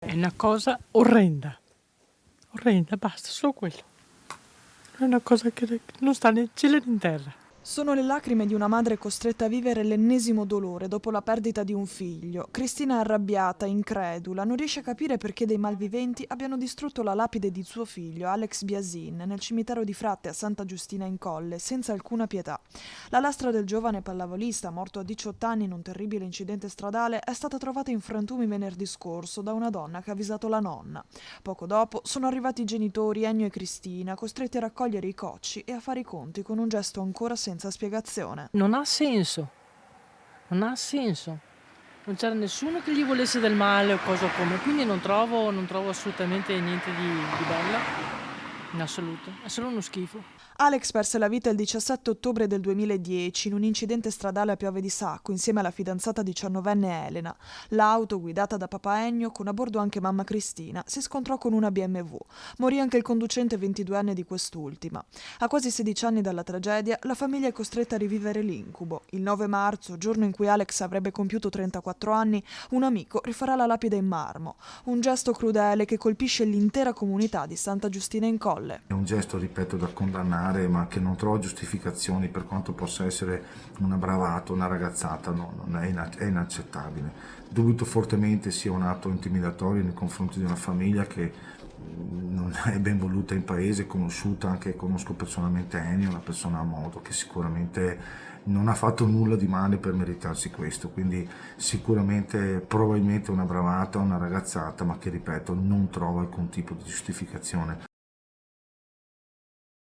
È una cosa orrenda, basta, solo quello. È una cosa che non sta né in cielo né in terra. Sono le lacrime di una madre costretta a vivere l'ennesimo dolore dopo la perdita di un figlio. Cristina è arrabbiata, incredula, non riesce a capire perché dei malviventi abbiano distrutto la lapide di suo figlio, Alex Biasin, nel cimitero di Fratte a Santa Giustina in Colle, senza alcuna pietà. La lastra del giovane pallavolista, morto a 18 anni in un terribile incidente stradale, è stata trovata in frantumi venerdì scorso da una donna che ha avvisato la nonna. Poco dopo sono arrivati i genitori Ennio e Cristina, costretti a raccogliere i cocci e a fare i conti con un gesto ancora senza spiegazione. Non ha senso, non ha senso. Non c'era nessuno che gli volesse del male o cosa come, quindi non trovo assolutamente niente di bello. In assoluto, è solo uno schifo. Alex perse la vita il 17 ottobre del 2010 in un incidente stradale a Piove di Sacco insieme alla fidanzata 19enne Elena. L'auto, guidata da papà Ennio, con a bordo anche mamma Cristina, si scontrò con una BMW. Morì anche il conducente 22enne di quest'ultima. A quasi 16 anni dalla tragedia, la famiglia è costretta a rivivere l'incubo. Il 9 marzo, giorno in cui Alex avrebbe compiuto 34 anni, un amico rifarà la lapide in marmo. Un gesto crudele che colpisce l'intera comunità di Santa Giustina in Colle. È un gesto, ripeto, da condannare, ma che non trova giustificazioni per quanto possa essere una bravata, una ragazzata, è inaccettabile. Dubito fortemente sia un atto intimidatorio nei confronti di una famiglia che non è ben voluta in paese, conosciuta, anche conosco personalmente Ennio, una persona a modo che sicuramente non ha fatto nulla di male per meritarsi questo, quindi sicuramente, probabilmente una bravata, una ragazzata, ma che ripeto non trova alcun tipo di giustificazione.